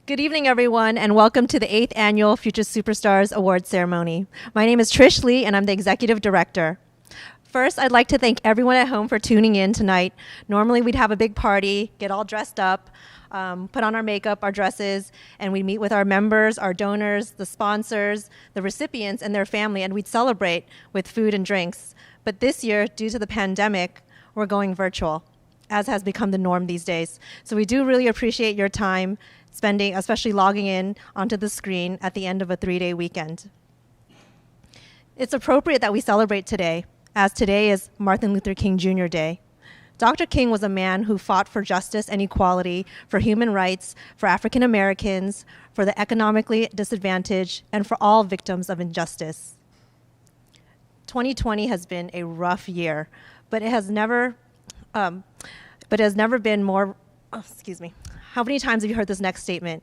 Good evening, everyone, and welcome to the 8th Annual Future Superstars Awards Ceremony. My name is Trish Lee, and I'm the Executive Director. First, I'd like to thank everyone at home for tuning in tonight. Normally, we'd have a big party, get all dressed up, put on our makeup, our dresses, and we'd meet with our members, our donors, the sponsors, the recipients, and their family, and we'd celebrate with food and drinks. But this year, due to the pandemic, we're going virtual, as has become the norm these days. So we do really appreciate your time spending, especially logging in onto the screen at the end of a 3-day weekend. It's appropriate that we celebrate today, as today is Martin Luther King Jr. Day. Dr. King was a man who fought for justice and equality, for human rights, for African Americans, for the economically disadvantaged, and for all victims of injustice. 2020 has been a rough year, but it has never been more, How many times have you heard this next statement?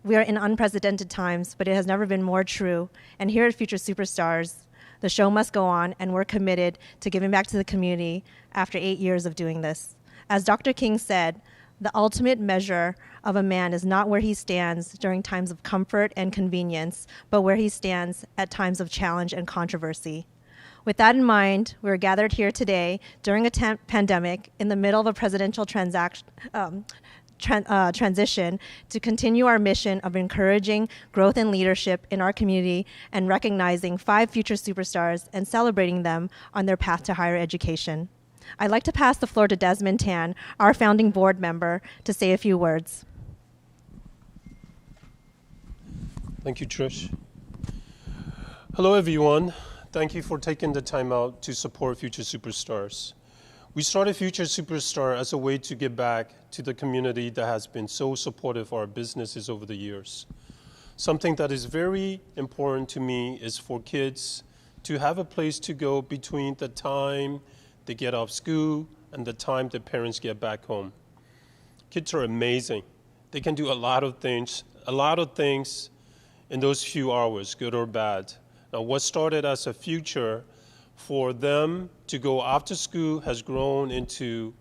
We are in unprecedented times, but it has never been more true. And here at Future Superstars, the show must go on, and we're committed to giving back to the community after 8 years of doing this. As Dr. King said, the ultimate measure of a man is not where he stands during times of comfort and convenience, but where he stands at times of challenge and controversy. With that in mind, we're gathered here today during a pandemic in the middle of a presidential transition to continue our mission of encouraging growth and leadership in our community and recognizing 5 future superstars and celebrating them on their path to higher education. I'd like to pass the floor to Desmond Tan, our founding board member, to say a few words. Thank you, Trish. Hello, everyone. Thank you for taking the time out to support Future Superstars. We started Future Superstar as a way to give back to the community that has been so supportive of our businesses over the years. Something that is very important to me is for kids to have a place to go between the time they get off school and the time their parents get back home. Kids are amazing. They can do a lot of things in those few hours, good or bad. Now, what started as a future for them to go after school has grown into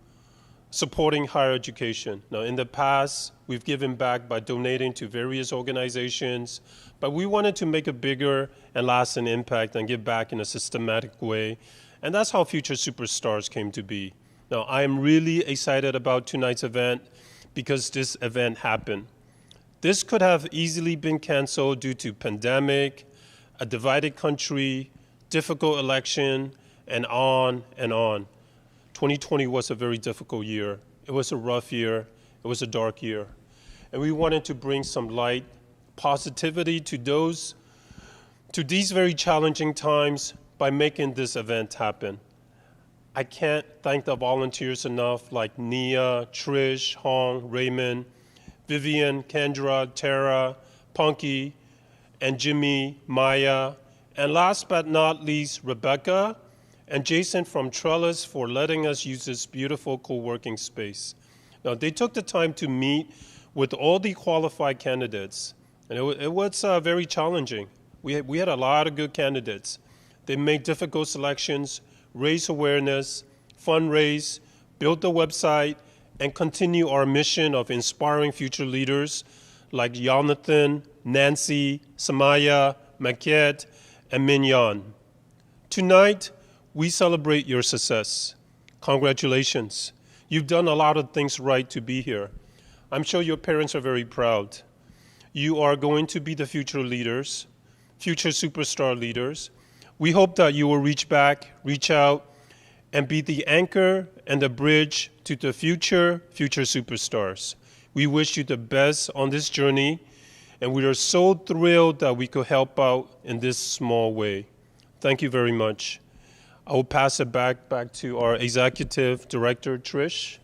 supporting higher education. Now, in the past, we've given back by donating to various organizations, but we wanted to make a bigger and lasting impact and give back in a systematic way. And that's how Future Superstars came to be. Now, I am really excited about tonight's event because this event happened. This could have easily been canceled due to pandemic, a divided country, difficult election, and on and on. 2020 was a very difficult year. It was a rough year. It was a dark year. And we wanted to bring some light, positivity to these very challenging times by making this event happen. I can't thank the volunteers enough, like Nia, Trish, Hong, Raymond, Vivian, Kendra, Tara, Punky, and Jimmy, Maya, and last but not least, Rebecca and Jason from Trellis for letting us use this beautiful co-working space. Now, they took the time to meet with all the qualified candidates, and it was very challenging. We had a lot of good candidates. They made difficult selections, raise awareness, fundraise, build the website, and continue our mission of inspiring future leaders like Jonathan, Nancy, Samaya, Maquette, and Mignon. Tonight, we celebrate your success. Congratulations. You've done a lot of things right to be here. I'm sure your parents are very proud. You are going to be the future leaders, future superstar leaders. We hope that you will reach out, and be the anchor and the bridge to the future superstars. We wish you the best on this journey, and we are so thrilled that we could help out in this small way. Thank you very much. I will pass it back to our Executive Director, Trish.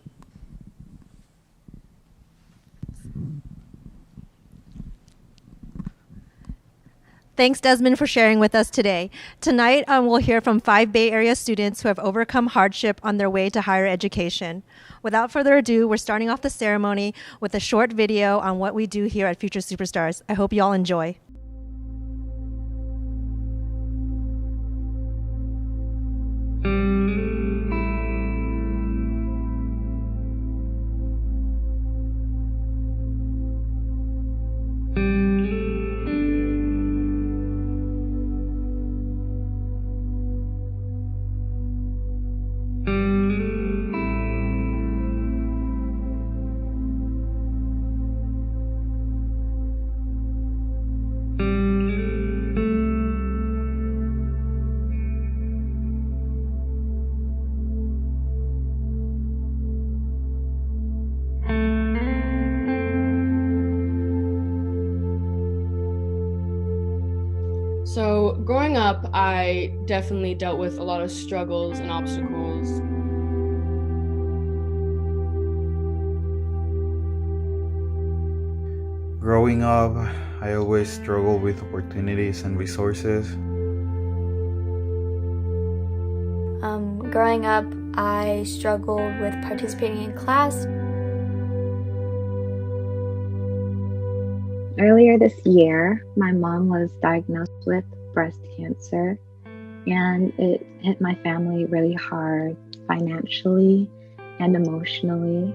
Thanks, Desmond, for sharing with us today. Tonight, we'll hear from 5 Bay Area students who have overcome hardship on their way to higher education. Without further ado, we're starting off the ceremony with a short video on what we do here at Future Superstars. I hope you all enjoy. So growing up, I definitely dealt with a lot of struggles and obstacles. Growing up, I always struggled with opportunities and resources. Growing up, I struggled with participating in class. Earlier this year, my mom was diagnosed with breast cancer, and it hit my family really hard financially and emotionally.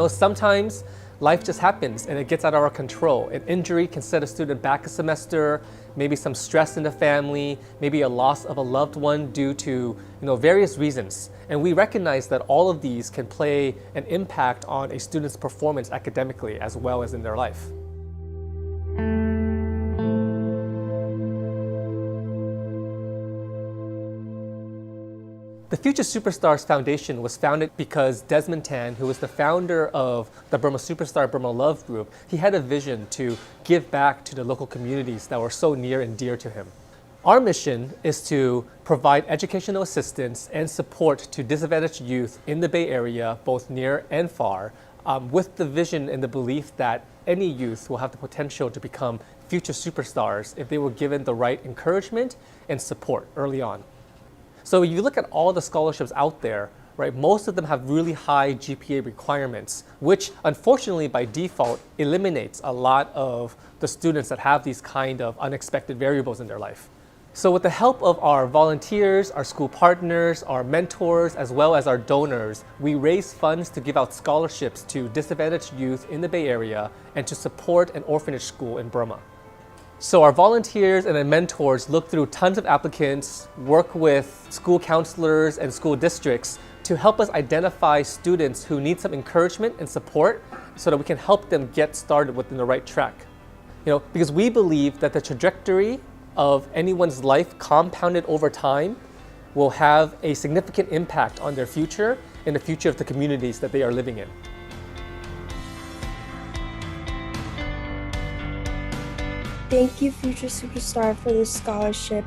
Sometimes life just happens and it gets out of our control. An injury can set a student back a semester, maybe some stress in the family, maybe a loss of a loved one due to various reasons. And we recognize that all of these can play an impact on a student's performance academically as well as in their life. The Future Superstars Foundation was founded because Desmond Tan, who was the founder of the Burma Superstar Burma Love group, he had a vision to give back to the local communities that were so near and dear to him. Our mission is to provide educational assistance and support to disadvantaged youth in the Bay Area, both near and far, with the vision and the belief that any youth will have the potential to become future superstars if they were given the right encouragement and support early on. So you look at all the scholarships out there, right? Most of them have really high GPA requirements, which unfortunately by default eliminates a lot of the students that have these kind of unexpected variables in their life. So with the help of our volunteers, our school partners, our mentors, as well as our donors, we raise funds to give out scholarships to disadvantaged youth in the Bay Area and to support an orphanage school in Burma. So our volunteers and our mentors look through tons of applicants, work with school counselors and school districts to help us identify students who need some encouragement and support so that we can help them get started within the right track. Because we believe that the trajectory of anyone's life compounded over time will have a significant impact on their future and the future of the communities that they are living in. Thank you, Future Superstar, for this scholarship.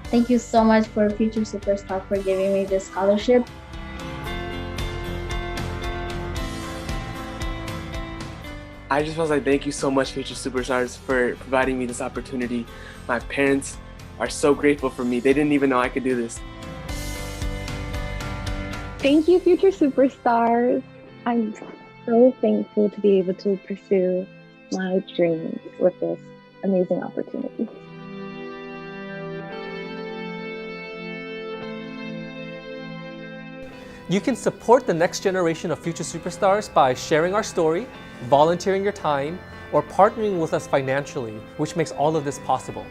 Thank you so much for Future Superstar for giving me this scholarship. I just want to say thank you so much, Future Superstars, for providing me this opportunity. My parents are so grateful for me. They didn't even know I could do this. Thank you, Future Superstars. I'm so thankful to be able to pursue my dreams with this amazing opportunity. You can support the next generation of future superstars by sharing our story, volunteering your time, or partnering with us financially, which makes all of this possible.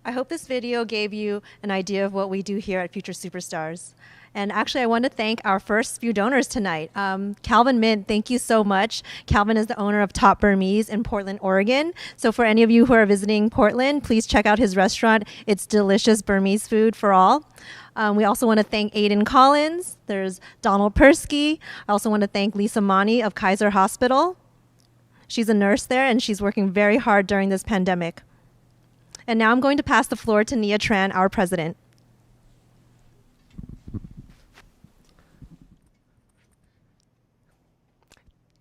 I hope this video gave you an idea of what we do here at Future Superstars. And actually, I want to thank our first few donors tonight. Calvin Mint, thank you so much. Calvin is the owner of Top Burmese in Portland, Oregon. So for any of you who are visiting Portland, please check out his restaurant. It's delicious Burmese food for all. We also want to thank Aiden Collins. There's Donald Persky. I also want to thank Lisa Mani of Kaiser Hospital. She's a nurse there, and she's working very hard during this pandemic. And now I'm going to pass the floor to Nia Tran, our president.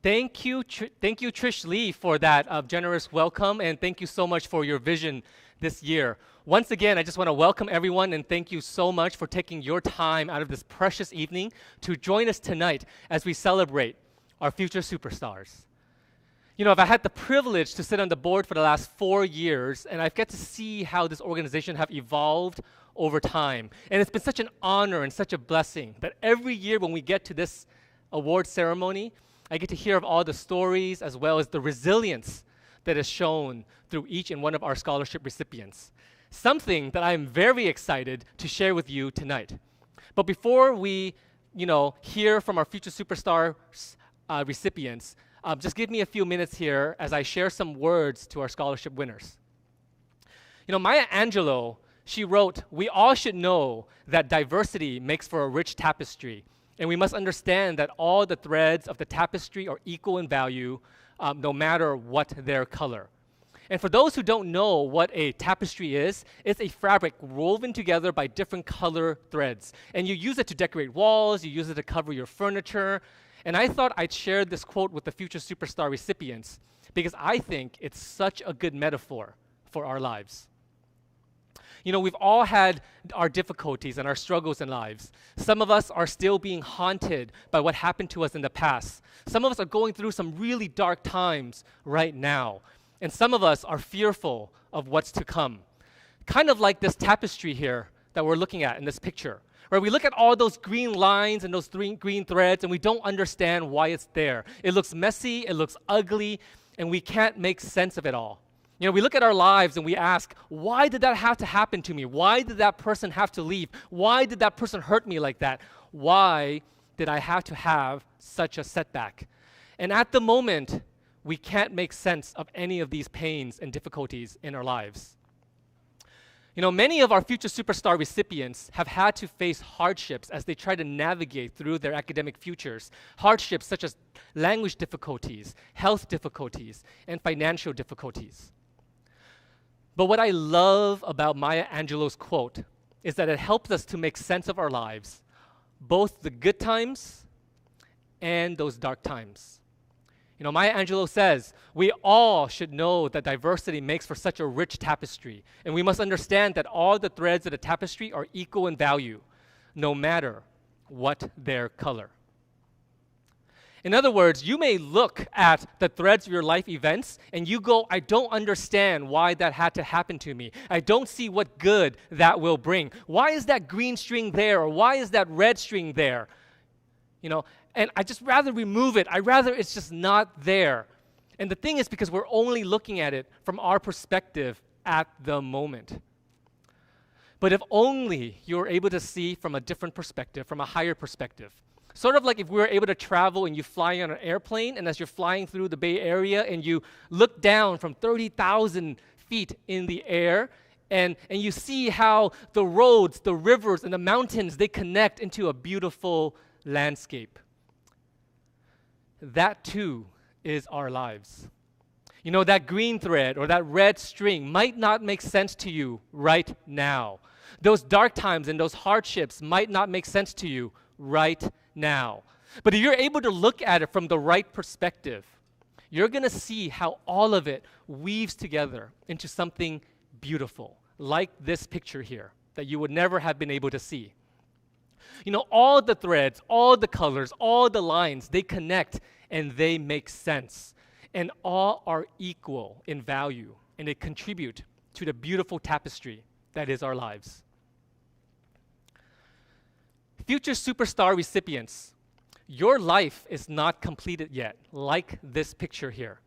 Thank you, Trish Lee, for that generous welcome, and thank you so much for your vision this year. Once again, I just want to welcome everyone and thank you so much for taking your time out of this precious evening to join us tonight as we celebrate our future superstars. You know, I've had the privilege to sit on the board for the last 4 years, and I've got to see how this organization have evolved over time. And it's been such an honor and such a blessing that every year when we get to this award ceremony, I get to hear of all the stories as well as the resilience that is shown through each and one of our scholarship recipients. Something that I'm very excited to share with you tonight. But before we, hear from our future superstar recipients, just give me a few minutes here as I share some words to our scholarship winners. Maya Angelou, she wrote, "We all should know that diversity makes for a rich tapestry, and we must understand that all the threads of the tapestry are equal in value, no matter what their color." And for those who don't know what a tapestry is, it's a fabric woven together by different color threads. And you use it to decorate walls, you use it to cover your furniture. And I thought I'd share this quote with the future superstar recipients because I think it's such a good metaphor for our lives. We've all had our difficulties and our struggles in lives. Some of us are still being haunted by what happened to us in the past. Some of us are going through some really dark times right now. And some of us are fearful of what's to come. Kind of like this tapestry here that we're looking at in this picture, where we look at all those green lines and those green threads and we don't understand why it's there. It looks messy, it looks ugly, and we can't make sense of it all. We look at our lives and we ask, why did that have to happen to me? Why did that person have to leave? Why did that person hurt me like that? Why did I have to have such a setback? And at the moment, we can't make sense of any of these pains and difficulties in our lives. Many of our future superstar recipients have had to face hardships as they try to navigate through their academic futures. Hardships such as language difficulties, health difficulties, and financial difficulties. But what I love about Maya Angelou's quote is that it helps us to make sense of our lives, both the good times and those dark times. Maya Angelou says, we all should know that diversity makes for such a rich tapestry, and we must understand that all the threads of the tapestry are equal in value, no matter what their color. In other words, you may look at the threads of your life events and you go, I don't understand why that had to happen to me. I don't see what good that will bring. Why is that green string there, or why is that red string there? And I just rather remove it. I'd rather it's just not there. And the thing is, because we're only looking at it from our perspective at the moment. But if only you were able to see from a different perspective, from a higher perspective. Sort of like if we were able to travel and you fly on an airplane, and as you're flying through the Bay Area and you look down from 30,000 feet in the air, and you see how the roads, the rivers, and the mountains, they connect into a beautiful landscape. That too is our lives. That green thread or that red string might not make sense to you right now. Those dark times and those hardships might not make sense to you right now. But if you're able to look at it from the right perspective, you're going to see how all of it weaves together into something beautiful, like this picture here that you would never have been able to see. All the threads, all the colors, all the lines, they connect and they make sense. And all are equal in value, and they contribute to the beautiful tapestry that is our lives. Future superstar recipients, your life is not completed yet, like this picture here,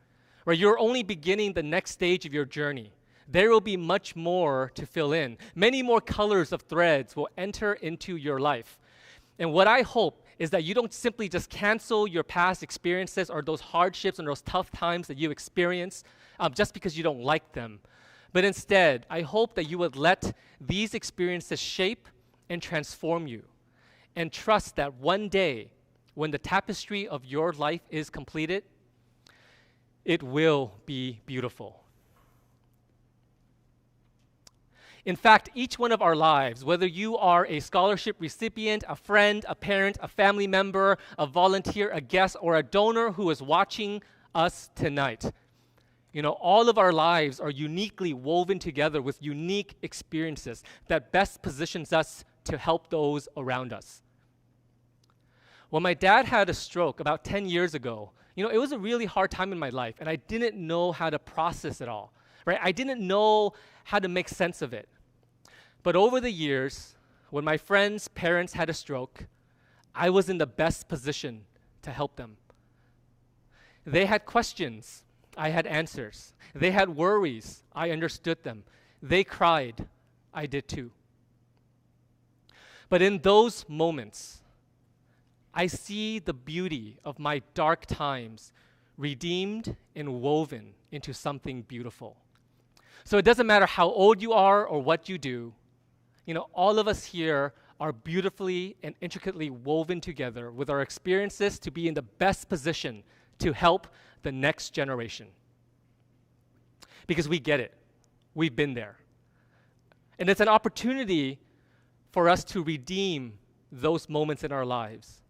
where you're only beginning the next stage of your journey. There will be much more to fill in. Many more colors of threads will enter into your life. And what I hope is that you don't simply just cancel your past experiences or those hardships and those tough times that you experience just because you don't like them. But instead, I hope that you would let these experiences shape and transform you, and trust that one day, when the tapestry of your life is completed, it will be beautiful. In fact, each one of our lives, whether you are a scholarship recipient, a friend, a parent, a family member, a volunteer, a guest, or a donor who is watching us tonight, all of our lives are uniquely woven together with unique experiences that best positions us to help those around us. When my dad had a stroke about 10 years ago, It was a really hard time in my life, and I didn't know how to process it all, right? I didn't know how to make sense of it. But over the years, when my friends' parents had a stroke, I was in the best position to help them. They had questions, I had answers. They had worries, I understood them. They cried, I did too. But in those moments, I see the beauty of my dark times redeemed and woven into something beautiful. So it doesn't matter how old you are or what you do, all of us here are beautifully and intricately woven together with our experiences to be in the best position to help the next generation. Because we get it. We've been there. And it's an opportunity for us to redeem those moments in our lives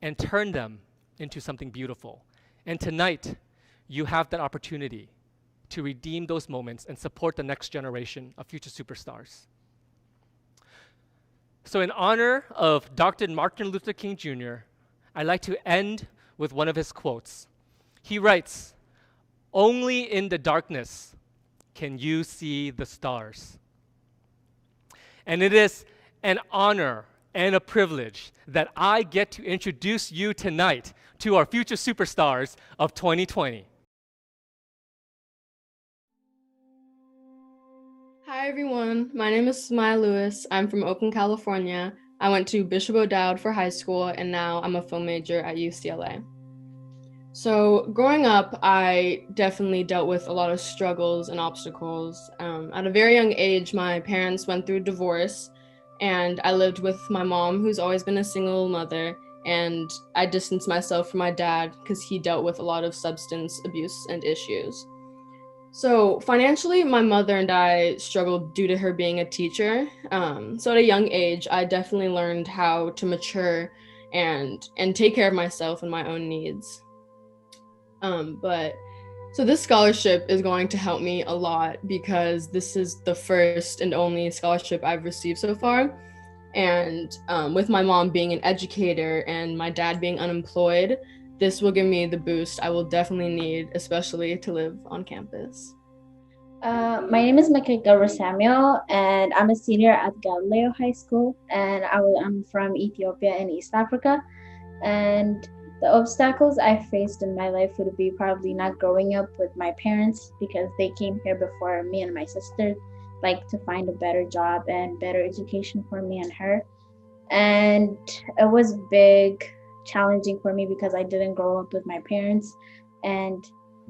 and turn them into something beautiful. And tonight, you have that opportunity to redeem those moments and support the next generation of future superstars. So in honor of Dr. Martin Luther King Jr., I'd like to end with one of his quotes. He writes, "Only in the darkness can you see the stars." And it is an honor and a privilege that I get to introduce you tonight to our future superstars of 2020. Hi everyone, my name is Smile Lewis. I'm from Oakland, California. I went to Bishop O'Dowd for high school, and now I'm a film major at UCLA. So growing up, I definitely dealt with a lot of struggles and obstacles. At a very young age, my parents went through divorce, and I lived with my mom, who's always been a single mother, and I distanced myself from my dad because he dealt with a lot of substance abuse and issues. So financially, my mother and I struggled due to her being a teacher. So at a young age, I definitely learned how to mature and take care of myself and my own needs. So this scholarship is going to help me a lot because this is the first and only scholarship I've received so far. And with my mom being an educator and my dad being unemployed, this will give me the boost I will definitely need, especially to live on campus. My name is Makika Samuel, and I'm a senior at Gala High School, and I'm from Ethiopia in East Africa. And the obstacles I faced in my life would be probably not growing up with my parents because they came here before me and my sister, like to find a better job and better education for me and her. And it was challenging for me because I didn't grow up with my parents. And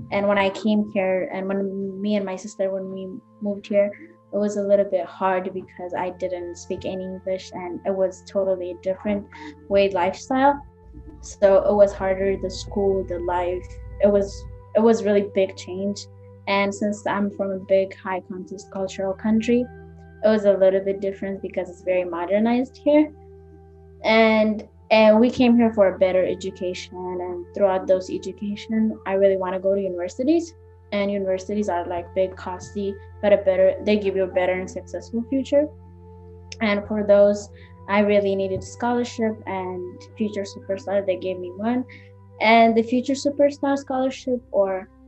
when I came here, and when me and my sister, when we moved here, it was a little bit hard because I didn't speak any English, and it was totally a different lifestyle. So it was harder, the school, the life. It was really big change. And since I'm from a big high context cultural country, it was a little bit different because it's very modernized here. And we came here for a better education, and throughout those education, I really want to go to universities. And universities are like big, costly, but they give you a better and successful future. And for those, I really needed scholarship, and Future Superstar, they gave me one. And the Future Superstar scholarship,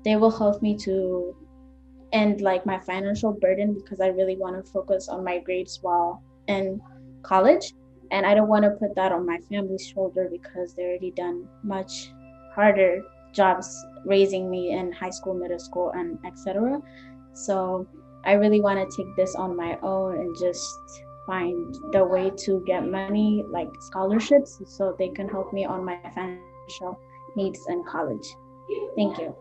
they will help me to end like my financial burden because I really want to focus on my grades while in college. And I don't want to put that on my family's shoulder because they already done much harder jobs raising me in high school, middle school, and etc. So I really want to take this on my own and just find the way to get money, like scholarships, so they can help me on my financial needs in college. Thank you.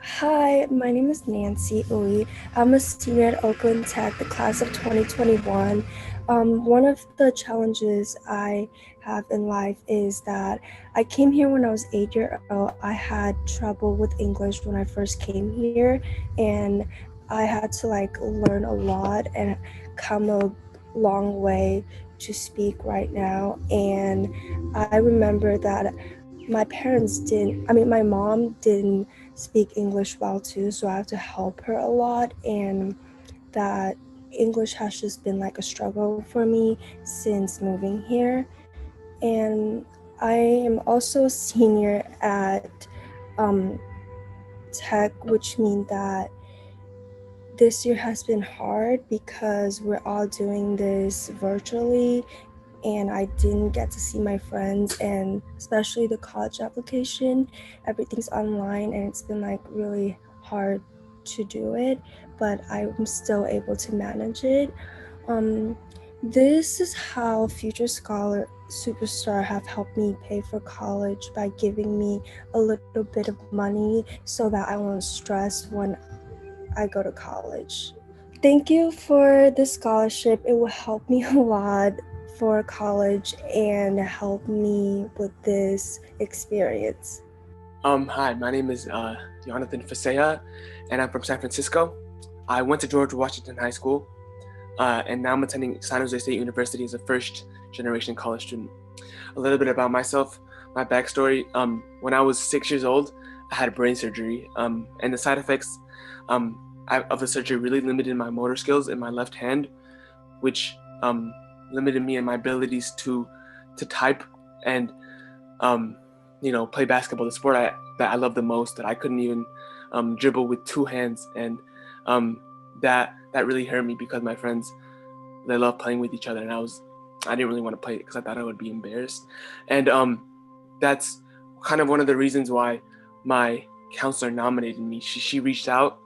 Hi, my name is Nancy Uy. I'm a senior at Oakland Tech, the class of 2021. One of the challenges I have in life is that I came here when I was 8 years old. I had trouble with English when I first came here, and I had to learn a lot and come a long way to speak right now. And I remember that my mom didn't speak English well too, so I have to help her a lot, and that English has just been a struggle for me since moving here. And I am also a senior at um, tech, which means that this year has been hard because we're all doing this virtually and I didn't get to see my friends, and especially the college application, everything's online and it's been like really hard to do it, but I'm still able to manage it. This is how Future Scholar Superstar have helped me pay for college by giving me a little bit of money so that I won't stress when I go to college. Thank you for this scholarship. It will help me a lot for college and help me with this experience. Hi, my name is Jonathan Fasea, and I'm from San Francisco. I went to George Washington High School, and now I'm attending San Jose State University as a first-generation college student. A little bit about myself, my backstory. When I was 6 years old, I had brain surgery, and the side effects of the surgery really limited my motor skills in my left hand, which limited me in my abilities to type and play basketball, the sport that I love the most, that I couldn't even dribble with two hands, and that really hurt me because my friends, they love playing with each other, and I didn't really want to play it because I thought I would be embarrassed. And that's kind of one of the reasons why my counselor nominated me. She reached out,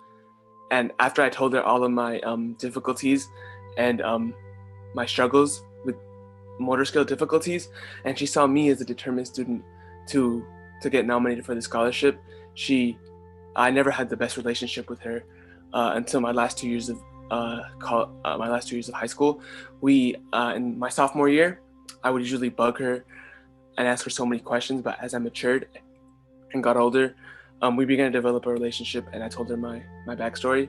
and after I told her all of my difficulties and my struggles with motor skill difficulties, and she saw me as a determined student to get nominated for the scholarship. I never had the best relationship with her until my last 2 years of high school. In my sophomore year, I would usually bug her and ask her so many questions, but as I matured and got older, we began to develop a relationship, and I told her my backstory.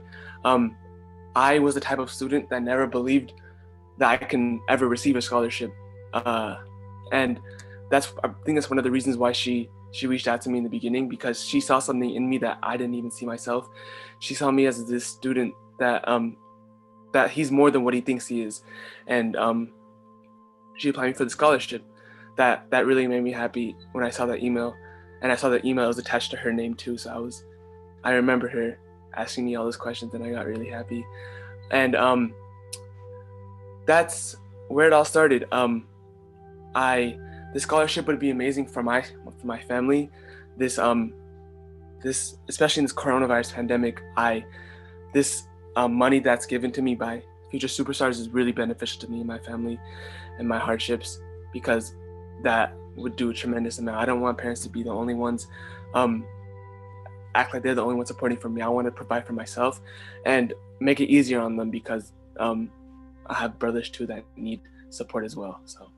I was the type of student that never believed that I can ever receive a scholarship, and I think that's one of the reasons why she reached out to me in the beginning, because she saw something in me that I didn't even see myself. She saw me as this student that he's more than what he thinks he is, and she applied me for the scholarship. That really made me happy when I saw that email, and I saw that email was attached to her name too. So I remember her asking me all those questions, and I got really happy, and that's where it all started. The scholarship would be amazing for my family. This especially in this coronavirus pandemic, this money that's given to me by Future Superstars is really beneficial to me and my family and my hardships, because that would do a tremendous amount. I don't want parents to be the only ones act like they're the only ones supporting for me. I want to provide for myself and make it easier on them, because I have brothers too that need support as well. So.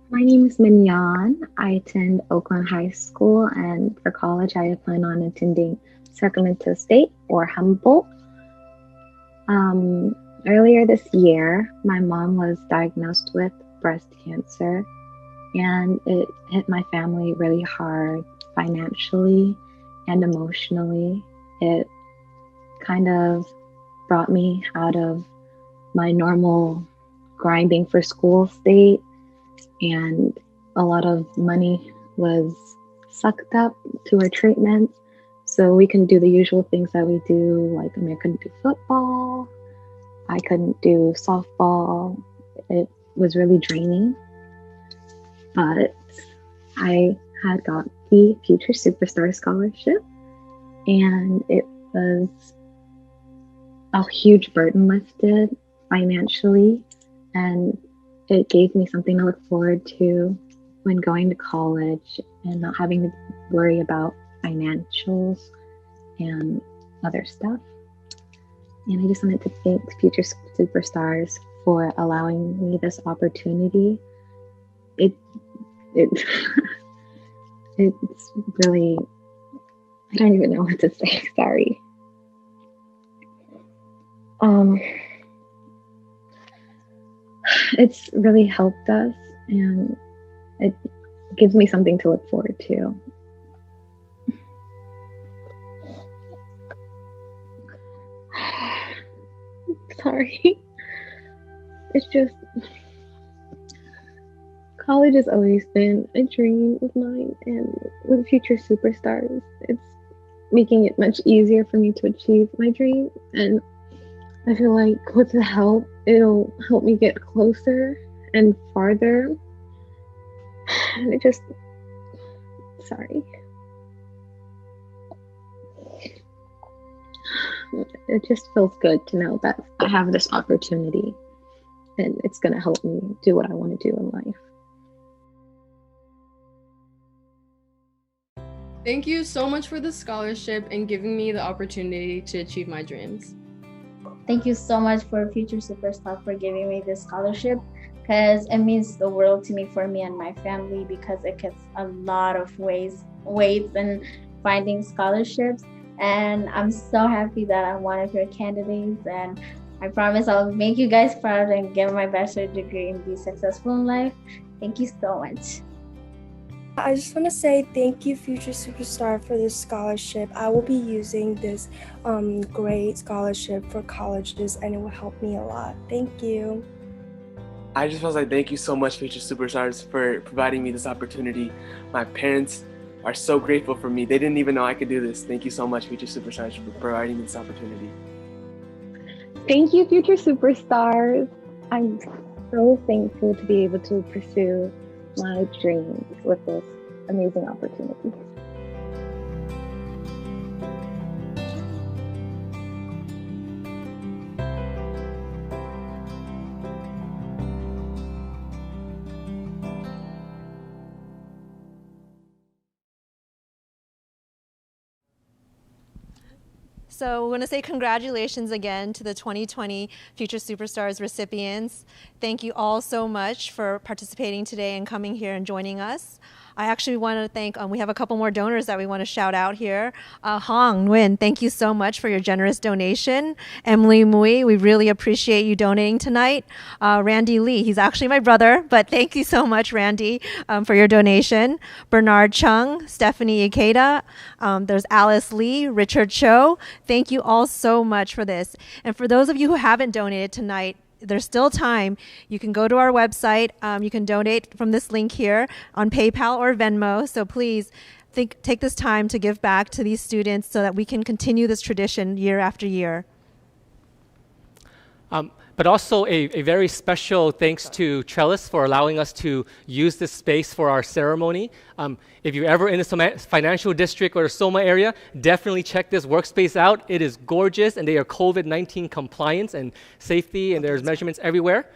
My name is Minyan. I attend Oakland High School, and for college, I plan on attending Sacramento State or Humboldt. Earlier this year, my mom was diagnosed with breast cancer, and it hit my family really hard financially and emotionally. It kind of brought me out of my normal grinding for school state, and a lot of money was sucked up to our treatments, so we couldn't do the usual things that we do. Like, I couldn't do football, I couldn't do softball. It was really draining, but I had got the Future Superstar Scholarship, and it was a huge burden lifted financially, and it gave me something to look forward to when going to college and not having to worry about financials and other stuff. And I just wanted to thank Future Superstars for allowing me this opportunity. It's really, I don't even know what to say, sorry. It's really helped us, and it gives me something to look forward to. Sorry. It's just College has always been a dream of mine, and with Future Superstars, it's making it much easier for me to achieve my dream. And I feel like with the help, it'll help me get closer and farther. And sorry. It just feels good to know that I have this opportunity and it's going to help me do what I want to do in life. Thank you so much for the scholarship and giving me the opportunity to achieve my dreams. Thank you so much for Future Superstar for giving me this scholarship, because it means the world to me, for me and my family, because it gets a lot of weights in finding scholarships. And I'm so happy that I'm one of your candidates, and I promise I'll make you guys proud and get my bachelor's degree and be successful in life. Thank you so much. I just want to say thank you, Future Superstar, for this scholarship. I will be using this great scholarship for colleges, and it will help me a lot. Thank you. I just want to say thank you so much, Future Superstars, for providing me this opportunity. My parents are so grateful for me. They didn't even know I could do this. Thank you so much, Future Superstars, for providing me this opportunity. Thank you, Future Superstars. I'm so thankful to be able to pursue my dreams with this amazing opportunity. So we want to say congratulations again to the 2020 Future Superstars recipients. Thank you all so much for participating today and coming here and joining us. I actually want to thank, we have a couple more donors that we want to shout out here. Hong Nguyen, thank you so much for your generous donation. Emily Mui, we really appreciate you donating tonight. Randy Lee, he's actually my brother, but thank you so much, Randy, for your donation. Bernard Chung, Stephanie Ikeda, there's Alice Lee, Richard Cho. Thank you all so much for this. And for those of you who haven't donated tonight, there's still time. You can go to our website. You can donate from this link here on PayPal or Venmo. So please take this time to give back to these students so that we can continue this tradition year after year. But also a very special thanks to Trellis for allowing us to use this space for our ceremony. If you're ever in the financial district or Soma area, definitely check this workspace out. It is gorgeous, and they are COVID-19 compliance and safety, and there's measurements everywhere.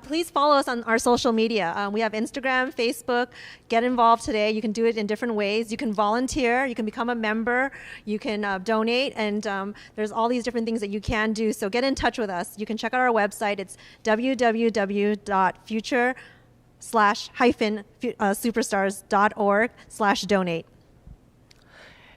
Please follow us on our social media. We have Instagram, Facebook. Get involved today. You can do it in different ways. You can volunteer. You can become a member. You can donate. And there's all these different things that you can do. So get in touch with us. You can check out our website. It's www.future-superstars.org/donate.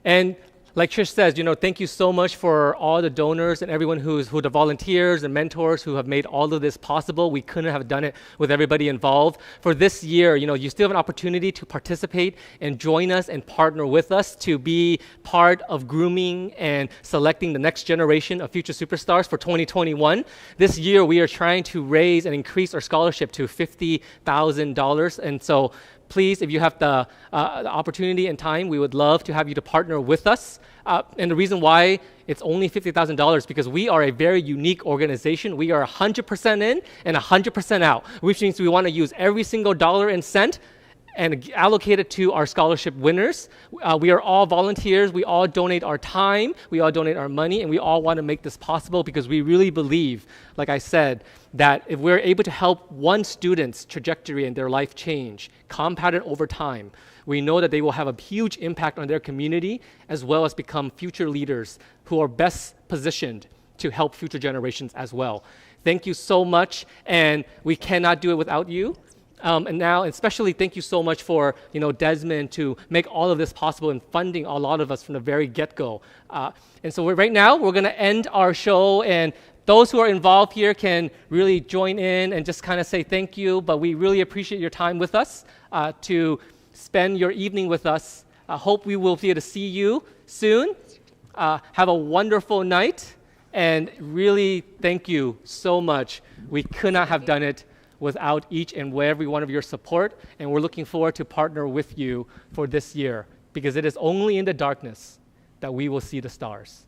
And like Trish says, thank you so much for all the donors and everyone who the volunteers and mentors who have made all of this possible. We couldn't have done it with everybody involved. For this year, you still have an opportunity to participate and join us and partner with us to be part of grooming and selecting the next generation of Future Superstars for 2021. This year, we are trying to raise and increase our scholarship to $50,000. And so please, if you have the opportunity and time, we would love to have you to partner with us. And the reason why it's only $50,000 because we are a very unique organization. We are 100% in and 100% out, which means we want to use every single dollar and cent and allocate it to our scholarship winners. We are all volunteers. We all donate our time. We all donate our money, and we all want to make this possible because we really believe, like I said, that if we're able to help one student's trajectory and their life change, compounded over time, we know that they will have a huge impact on their community as well as become future leaders who are best positioned to help future generations as well. Thank you so much, and we cannot do it without you. And now, especially, thank you so much for Desmond to make all of this possible and funding a lot of us from the very get-go. And so right now, we're going to end our show, and those who are involved here can really join in and just kind of say thank you. But we really appreciate your time with us to spend your evening with us. I hope we will be able to see you soon. Have a wonderful night, and really thank you so much. We could not have done it without each and every one of your support, and we're looking forward to partner with you for this year, because it is only in the darkness that we will see the stars.